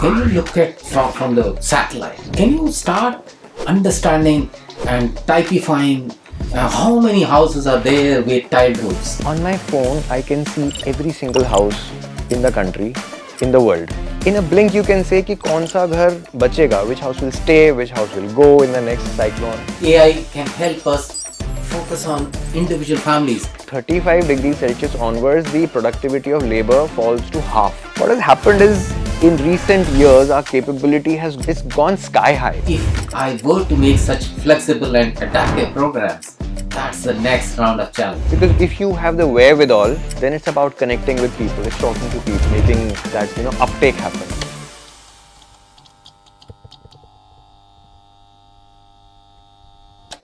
when you look at from the satellite, can you start understanding and typifying how many houses are there with tiled roofs? On my phone, I can see every single house in the country, in the world. In a blink, you can say कि कौन सा घर बचेगा, which house will stay, which house will go in the next cyclone. AI can help us focus on individual families. 35 degrees Celsius onwards, the productivity of labor falls to half. What has happened is, in recent years, our capability has gone sky high. If I were to make such flexible and adaptive programs, that's the next round of challenge. Because if you have the wherewithal, then it's about connecting with people, it's talking to people, making that uptake happen.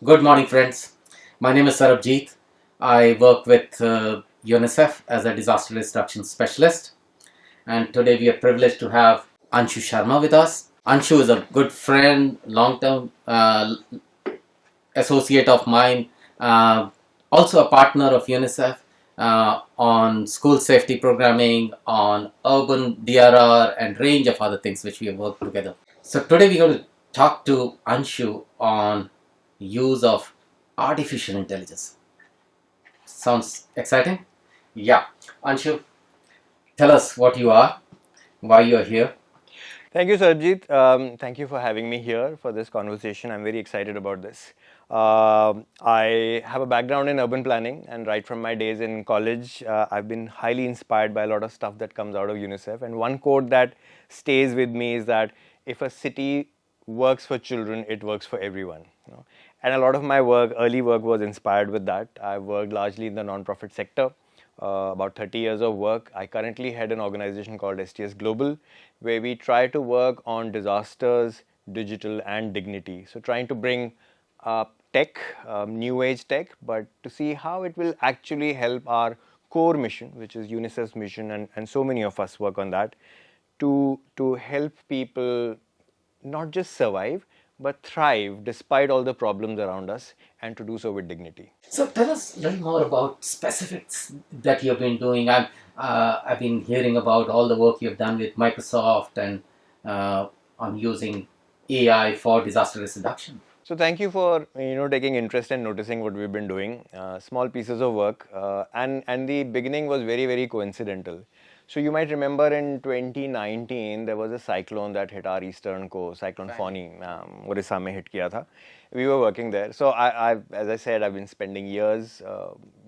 Good morning, friends. My name is Sarbjit. I work with UNICEF as a disaster risk reduction specialist. And today we are privileged to have Anshu Sharma with us. Anshu is a good friend, long-term associate of mine, also a partner of UNICEF on school safety programming, on urban DRR, and range of other things which we have worked together. So today we're going to talk to Anshu on use of artificial intelligence. Sounds exciting? Yeah. Anshu, tell us what you are, why you are here. Thank you, Sarbjit. Thank you for having me here for this conversation. I'm very excited about this. I have a background in urban planning, and right from my days in college, I've been highly inspired by a lot of stuff that comes out of UNICEF. And one quote that stays with me is that if a city works for children, it works for everyone. And a lot of my early work was inspired with that. I've worked largely in the non-profit sector. About 30 years of work. I currently head an organization called STS Global, where we try to work on disasters, digital, and dignity. So trying to bring tech, new age tech, but to see how it will actually help our core mission, which is UNICEF's mission, and so many of us work on that, to help people not just survive, but thrive despite all the problems around us, and to do so with dignity. So tell us a little more about specifics that you've been doing. I've been hearing about all the work you've done with Microsoft and on using AI for disaster risk reduction. So thank you for taking interest and noticing what we've been doing. Small pieces of work, and the beginning was very, very coincidental. So you might remember in 2019 there was a cyclone that hit our eastern coast, Cyclone Fani, Orissa mein hit kiya tha. We were working there. So as I said, I've been spending years,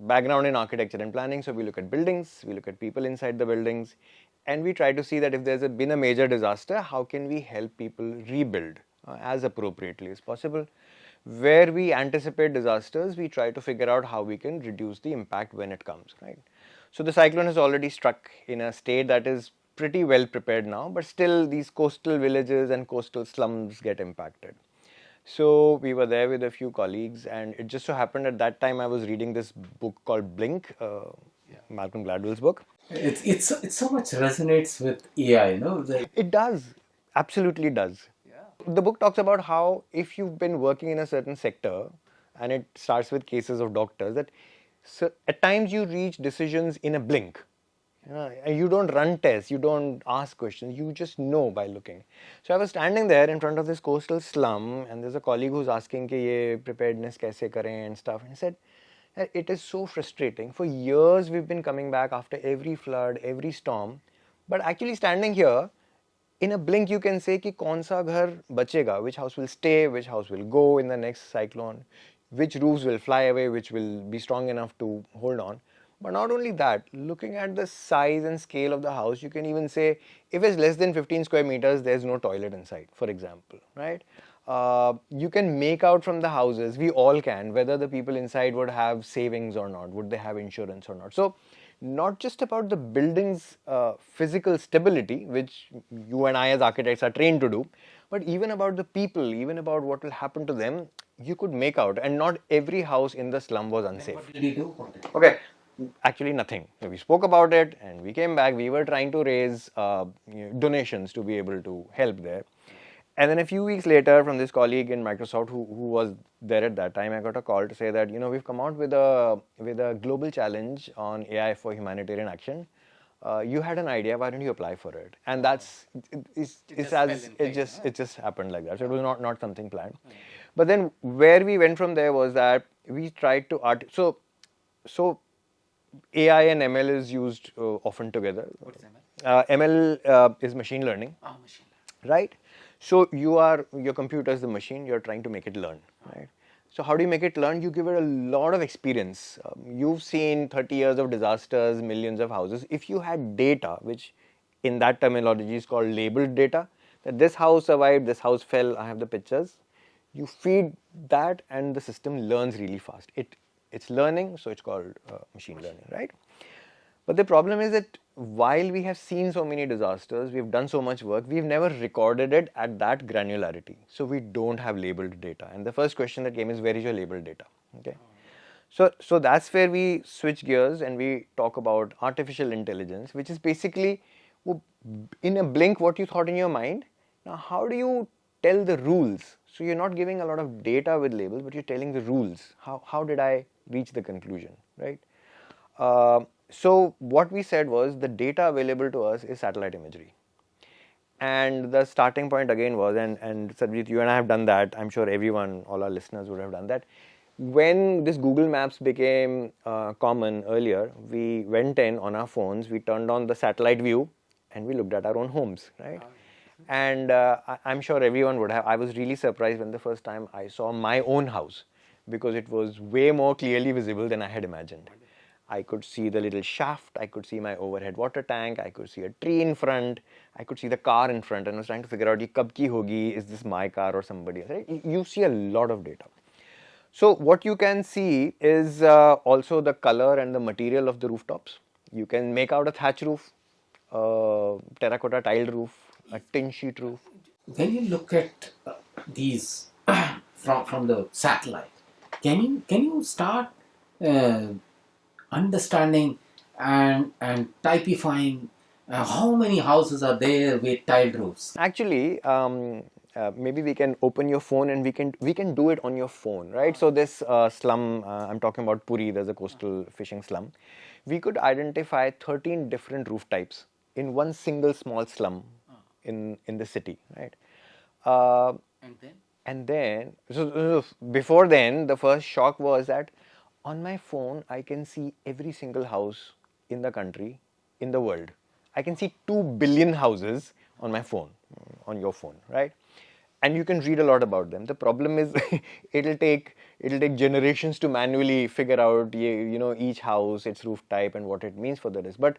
background in architecture and planning. So we look at buildings, we look at people inside the buildings, and we try to see that if there's been a major disaster, how can we help people rebuild as appropriately as possible. Where we anticipate disasters, we try to figure out how we can reduce the impact when it comes, right? So the cyclone has already struck in a state that is pretty well prepared now, but still these coastal villages and coastal slums get impacted. So we were there with a few colleagues, and it just so happened at that time I was reading this book called Blink, Malcolm Gladwell's book. It so much resonates with AI, It does, absolutely does. The book talks about how if you've been working in a certain sector, and it starts with cases of doctors, that so at times you reach decisions in a blink. You don't run tests, you don't ask questions, you just know by looking. So I was standing there in front of this coastal slum, and there's a colleague who's asking कि ये preparedness कैसे करें and stuff. And he said, it is so frustrating. For years we've been coming back after every flood, every storm, but actually standing here, in a blink you can say कि कौन सा घर बचेगा, which house will stay, which house will go in the next cyclone, which roofs will fly away, which will be strong enough to hold on. But not only that, looking at the size and scale of the house, you can even say if it's less than 15 square meters, there's no toilet inside, for example, right? You can make out from the houses, we all can, whether the people inside would have savings or not, would they have insurance or not. So not just about the building's physical stability, which you and I as architects are trained to do, but even about the people, even about what will happen to them, you could make out. And not every house in the slum was unsafe. What did you do about it? Okay, actually nothing. We spoke about it and we came back. We were trying to raise donations to be able to help there. And then a few weeks later, from this colleague in Microsoft who was there at that time, I got a call to say that, we've come out with a global challenge on AI for humanitarian action. you had an idea, why don't you apply for it? And that's it just happened like that. So it was not something planned. But then where we went from there was that we tried to so AI and ML is used often together. What is ML? ML is machine learning, Machine right? So your computer is the machine. You're trying to make it learn, right? So how do you make it learn? You give it a lot of experience. You've seen 30 years of disasters, millions of houses. If you had data, which in that terminology is called labeled data, that this house survived, this house fell, I have the pictures. You feed that and the system learns really fast. It's learning, so it's called machine learning, right? But the problem is that while we have seen so many disasters, we've done so much work, we've never recorded it at that granularity. So we don't have labeled data. And the first question that came is, where is your labeled data? Okay. So that's where we switch gears and we talk about artificial intelligence, which is basically in a blink what you thought in your mind. Now, how do you tell the rules? So you're not giving a lot of data with labels, but you're telling the rules. How did I reach the conclusion, right? So what we said was the data available to us is satellite imagery. And the starting point again was, and Sarbjit, you and I have done that. I'm sure everyone, all our listeners would have done that. When this Google Maps became common earlier, we went in on our phones, we turned on the satellite view, and we looked at our own homes, right? And I'm sure everyone would have. I was really surprised when the first time I saw my own house, because it was way more clearly visible than I had imagined. I could see the little shaft, I could see my overhead water tank, I could see a tree in front, I could see the car in front, and I was trying to figure out, ye kab ki hogi, is this my car or somebody else? Right? You see a lot of data. So what you can see is also the color and the material of the rooftops. You can make out a thatch roof, terracotta tiled roof, a tin sheet roof. When you look at these from the satellite, can you start uh, understanding and typifying how many houses are there with tiled roofs? Actually, maybe we can open your phone and we can do it on your phone, right? So this slum, I'm talking about Puri. There's a coastal fishing slum. We could identify 13 different roof types in one single small slum in the city, right? And then And then, so before then, the first shock was that on my phone, I can see every single house in the country, in the world. I can see 2 billion houses on my phone, on your phone, right? And you can read a lot about them. The problem is it'll take generations to manually figure out each house, its roof type, and what it means for the rest. But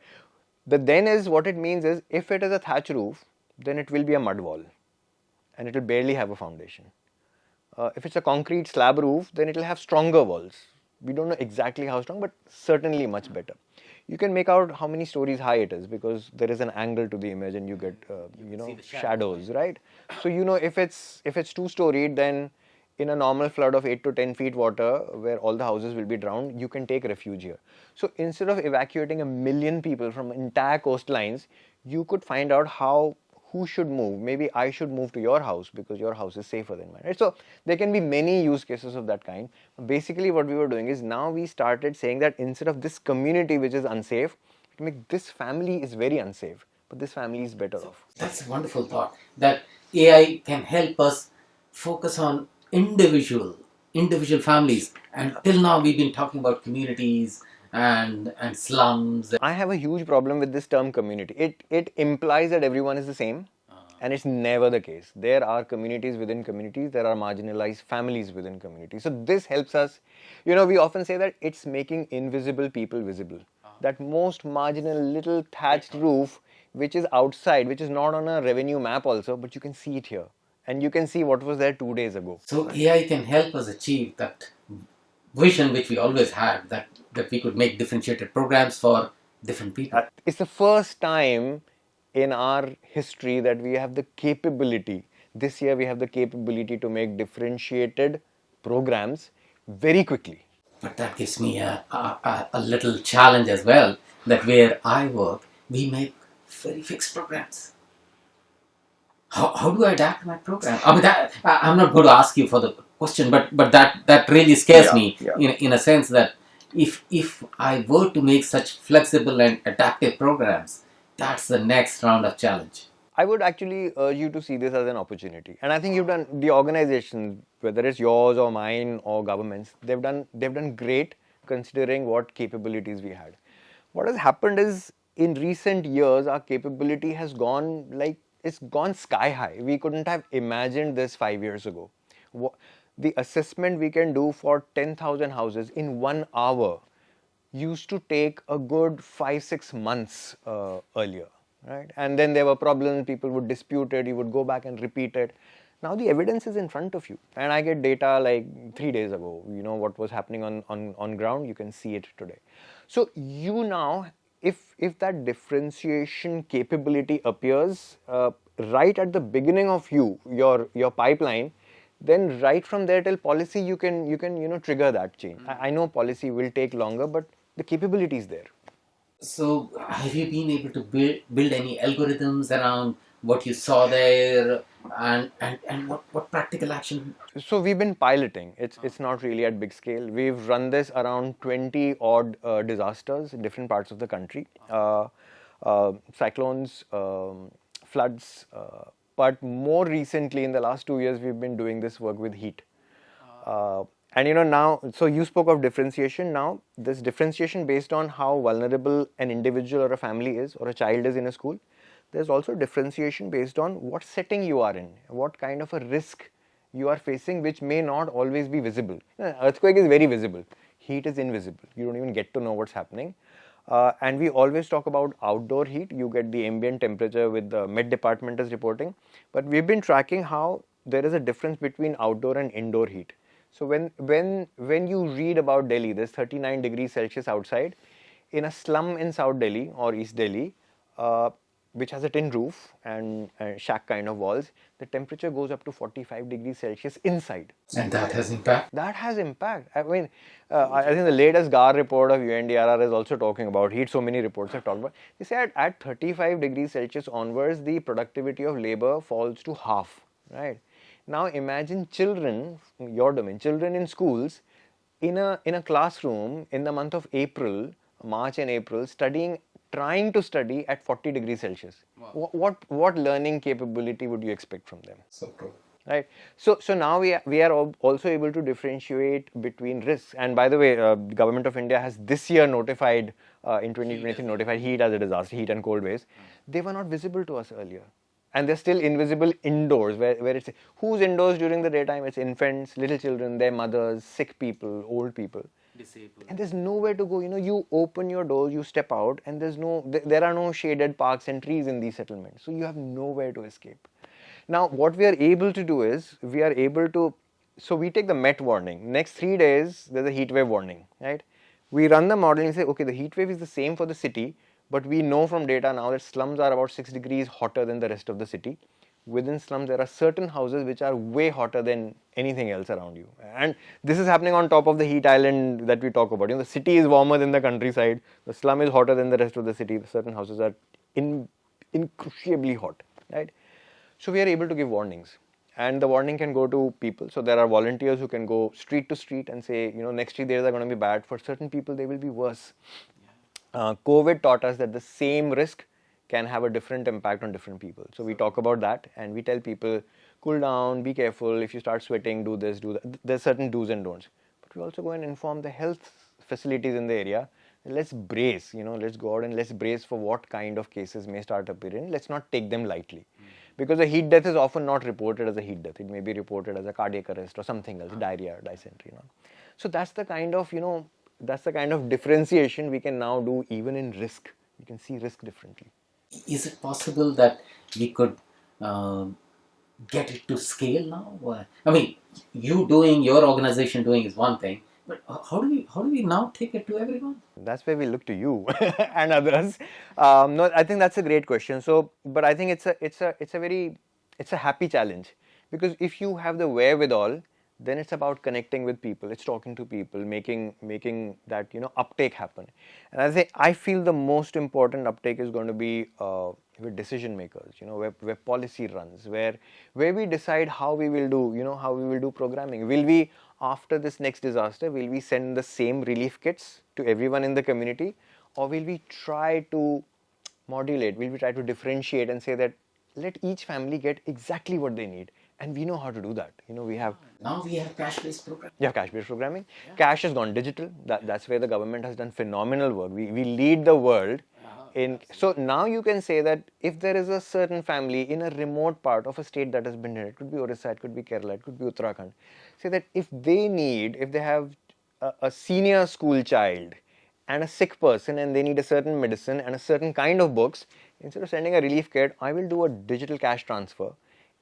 the then is what it means is, if it is a thatch roof, then it will be a mud wall and it will barely have a foundation. If it's a concrete slab roof, then it will have stronger walls. We don't know exactly how strong, but certainly much better. You can make out how many stories high it is, because there is an angle to the image and you get see the shadows, right? So if it's 2-storied, then in a normal flood of 8 to 10 feet water, where all the houses will be drowned, you can take refuge here. So instead of evacuating 1 million people from entire coastlines, you could find out who should move. Maybe I should move to your house because your house is safer than mine, right? So there can be many use cases of that kind. Basically what we were doing is, now we started saying that instead of this community which is unsafe, this family is very unsafe, but this family is better off. That's a wonderful thought, that AI can help us focus on individual families. And till now we've been talking about communities and slums. I have a huge problem with this term community. It implies that everyone is the same, and it's never the case. There are communities within communities, there are marginalized families within communities. So this helps us. We often say that it's making invisible people visible. That most marginal little thatched roof, which is outside, which is not on a revenue map also, but you can see it here. And you can see what was there 2 days ago. So AI can help us achieve that vision which we always had, that we could make differentiated programs for different people. It's the first time in our history that we have the capability. This year we have the capability to make differentiated programs very quickly. But that gives me a little challenge as well, that where I work, we make very fixed programs. How do I adapt my program? I mean, I'm not going to ask you for the question, but that really scares me. Yeah. In a sense that if I were to make such flexible and adaptive programs, that's the next round of challenge. I would actually urge you to see this as an opportunity. And I think you've done the organization, whether it's yours or mine or governments, they've done great considering what capabilities we had. What has happened is in recent years our capability has gone like it's gone sky high. We couldn't have imagined this 5 years ago. The assessment we can do for 10,000 houses in 1 hour used to take a good 5-6 months earlier, right? And then there were problems, people would dispute it, you would go back and repeat it. Now the evidence is in front of you, and I get data like 3 days ago. You know what was happening on ground, you can see it today. So you now, if that differentiation capability appears right at the beginning of your pipeline, then right from there till policy you can trigger that change. I know policy will take longer, but the capability is there. So, have you been able to build any algorithms around what you saw there, and what practical action? So we've been piloting. It's not really at big scale. We've run this around 20 odd disasters in different parts of the country, cyclones, floods. But more recently, in the last 2 years, we've been doing this work with heat. And now, so you spoke of differentiation. Now, this differentiation based on how vulnerable an individual or a family is or a child is in a school. There's also differentiation based on what setting you are in, what kind of a risk you are facing, which may not always be visible. Earthquake is very visible. Heat is invisible. You don't even get to know what's happening. And we always talk about outdoor heat. You get the ambient temperature with the Met Department is reporting. But we've been tracking how there is a difference between outdoor and indoor heat. So when you read about Delhi, there's 39 degrees Celsius outside. In a slum in South Delhi or East Delhi, which has a tin roof and shack kind of walls, the temperature goes up to 45 degrees Celsius inside. And that has impact. That has impact. I mean, I think the latest GAR report of UNDRR is also talking about heat. So many reports have talked about. They say at 35 degrees Celsius onwards, the productivity of labor falls to half, right? Now imagine children, your domain, children in schools, in a classroom in the month of April, March and April, trying to study at 40 degrees Celsius. Wow. What learning capability would you expect from them? So true. Right. So now we are also able to differentiate between risks. And by the way, the government of India has this year notified in 2023 notified heat as a disaster, heat and cold waves. They were not visible to us earlier. And they're still invisible indoors, where it's who's indoors during the daytime? It's infants, little children, their mothers, sick people, old people. Disabled. And there's nowhere to go. You open your doors, you step out, and there are no shaded parks and trees in these settlements. So you have nowhere to escape. Now, what we are able to do is, so we take the Met warning. Next 3 days, there's a heat wave warning, right? We run the model and say, okay, the heat wave is the same for the city, but we know from data now that slums are about 6 degrees hotter than the rest of the city. Within slums, there are certain houses which are way hotter than anything else around you. And this is happening on top of the heat island that we talk about. The city is warmer than the countryside. The slum is hotter than the rest of the city. Certain houses are incruciably hot, right? So we are able to give warnings. And the warning can go to people. So there are volunteers who can go street to street and say, next 3 days are going to be bad. For certain people, they will be worse. COVID taught us that the same risk can have a different impact on different people. So we talk about that and we tell people, cool down, be careful. If you start sweating, do this, do that. There's certain do's and don'ts. But we also go and inform the health facilities in the area. Let's brace, let's go out and let's brace for what kind of cases may start appearing. Let's not take them lightly. Because a heat death is often not reported as a heat death. It may be reported as a cardiac arrest or something else, diarrhea, dysentery. So that's the kind of differentiation we can now do even in risk. We can see risk differently. Is it possible that we could get it to scale now? I mean, your organization doing is one thing, but how do we now take it to everyone? That's where we look to you and others. No, I think that's a great question. So, but I think it's a happy challenge, because if you have the wherewithal, then it's about connecting with people, it's talking to people, making that uptake happen. And I feel the most important uptake is going to be with decision makers, where policy runs, where we decide how we will do programming. Will we, after this next disaster, will we send the same relief kits to everyone in the community, or will we try to modulate, will we try to differentiate and say that let each family get exactly what they need? And we know how to do that. We have Now we have cash-based program. cash-based programming. Cash has gone digital. That's where the government has done phenomenal work. We lead the world in. So now you can say that if there is a certain family in a remote part of a state that has been hit, it could be Orissa, it could be Kerala, it could be Uttarakhand. Say that if they have a senior school child and a sick person and they need a certain medicine and a certain kind of books, instead of sending a relief kit, I will do a digital cash transfer,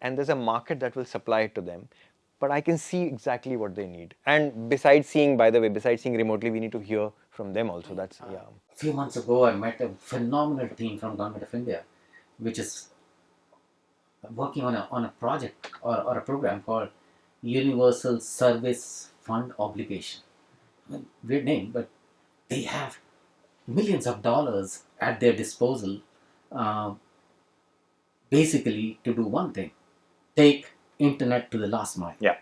and there's a market that will supply it to them. But I can see exactly what they need. And besides seeing remotely, we need to hear from them also. That's A few months ago, I met a phenomenal team from Government of India, which is working on a project or a program called Universal Service Fund Obligation. I mean, weird name, but they have millions of dollars at their disposal, uh, basically to do one thing: take internet to the last mile. Yeah.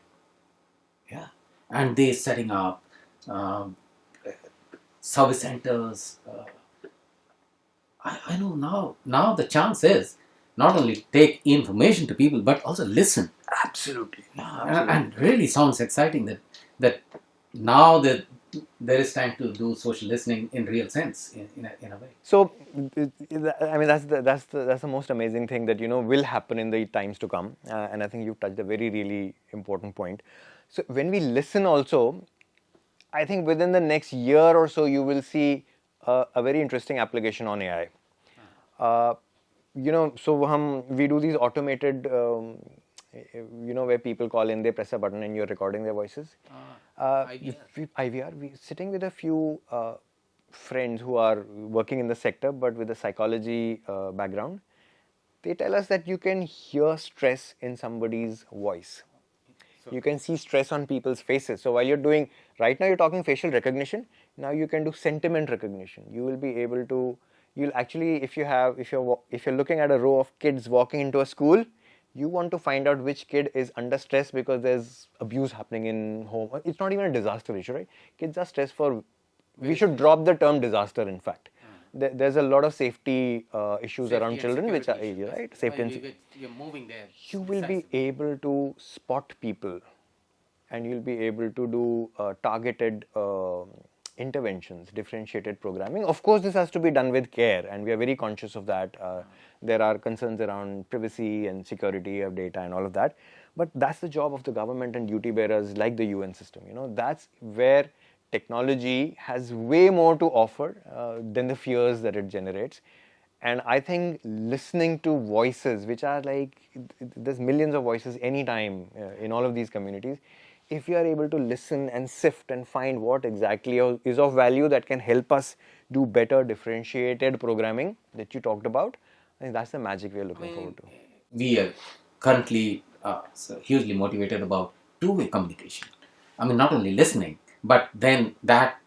Yeah, and they're setting up um, service centers. I know now. Now the chance is not only take information to people, but also listen. Absolutely. And really sounds exciting that now that there is time to do social listening in real sense, in a way. So, I mean, that's the most amazing thing that will happen in the times to come, and I think you've touched a very really important point. So, when we listen, also, I think within the next year or so, you will see a very interesting application on AI. So we do these automated, where people call in, they press a button, and you're recording their voices. IVR. We're sitting with a few friends who are working in the sector, but with a psychology background. They tell us that you can hear stress in somebody's voice. You can see stress on people's faces. So while you're doing, right now you're talking facial recognition, now you can do sentiment recognition. You will be able to, you'll actually, if you're looking at a row of kids walking into a school, you want to find out which kid is under stress because there's abuse happening in home. It's not even a disaster issue, right? Kids are stressed for, we should drop the term disaster, in fact. There's a lot of safety issues around children, which are, right? Safety and you're moving there. you will be able to spot people, and you'll be able to do targeted interventions, differentiated programming. Of course, this has to be done with care, and we are very conscious of that. There are concerns around privacy and security of data and all of that. But that's the job of the government and duty bearers like the UN system. That's where technology has way more to offer than the fears that it generates. And I think listening to voices, which are like, there's millions of voices anytime in all of these communities. If you are able to listen and sift and find what exactly is of value that can help us do better differentiated programming that you talked about, I think that's the magic we are looking forward to. We are currently hugely motivated about two-way communication. I mean, not only listening, but then that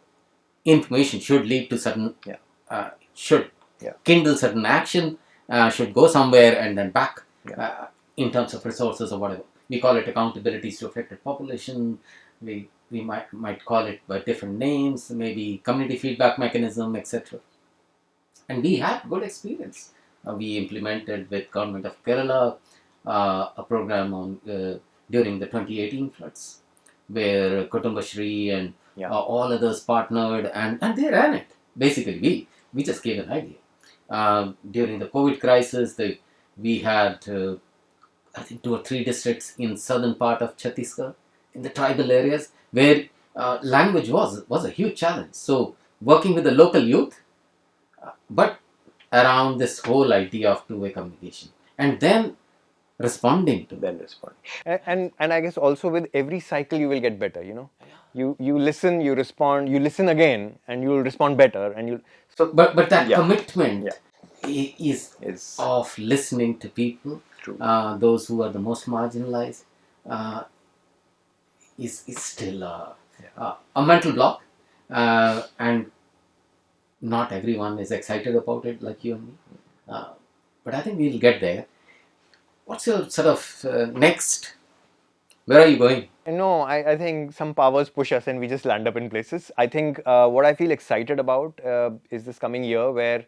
information should lead to certain, should kindle certain action, should go somewhere and then back in terms of resources or whatever. We call it accountabilities to affected population. We might call it by different names, maybe community feedback mechanism, etc. And we had good experience. We implemented with Government of Kerala a program on during the 2018 floods, where Kutumbashri and all others partnered, and they ran it. Basically, we just gave an idea. During the COVID crisis, we had I think 2 or 3 districts in southern part of Chhattisgarh, in the tribal areas, where language was a huge challenge. So working with the local youth, but around this whole idea of two-way communication, and then responding to them. And I guess also with every cycle you will get better. You listen, you respond, you listen again, and you will respond better. And you but that commitment is of listening to people, those who are the most marginalized. is still a mental block, and not everyone is excited about it like you and me. But I think we'll get there. What's your sort of next? Where are you going? No, I think some powers push us and we just land up in places. I think what I feel excited about is this coming year where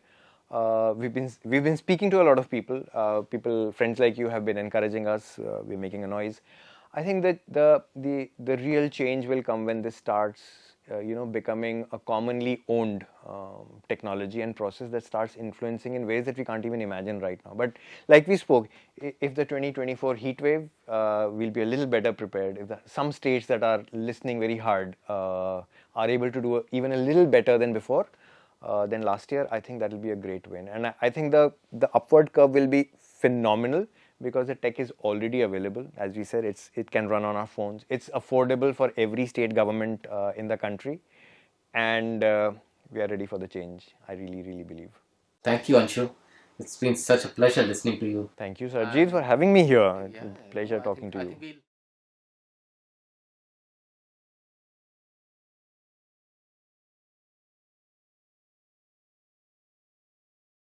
we've been speaking to a lot of people. Friends like you have been encouraging us. We're making a noise. I think that the real change will come when this starts, becoming a commonly owned technology and process that starts influencing in ways that we can't even imagine right now. But like we spoke, if the 2024 heat wave, we'll be a little better prepared. If some states that are listening very hard are able to do even a little better than before, than last year, I think that will be a great win. And I think the upward curve will be phenomenal because the tech is already available. As we said, it can run on our phones. It's affordable for every state government in the country, and we are ready for the change. I really, really believe. Thank you, Anshu. It's been such a pleasure listening to you. Thank you, Sarbjit, for having me here. It's a pleasure talking to you.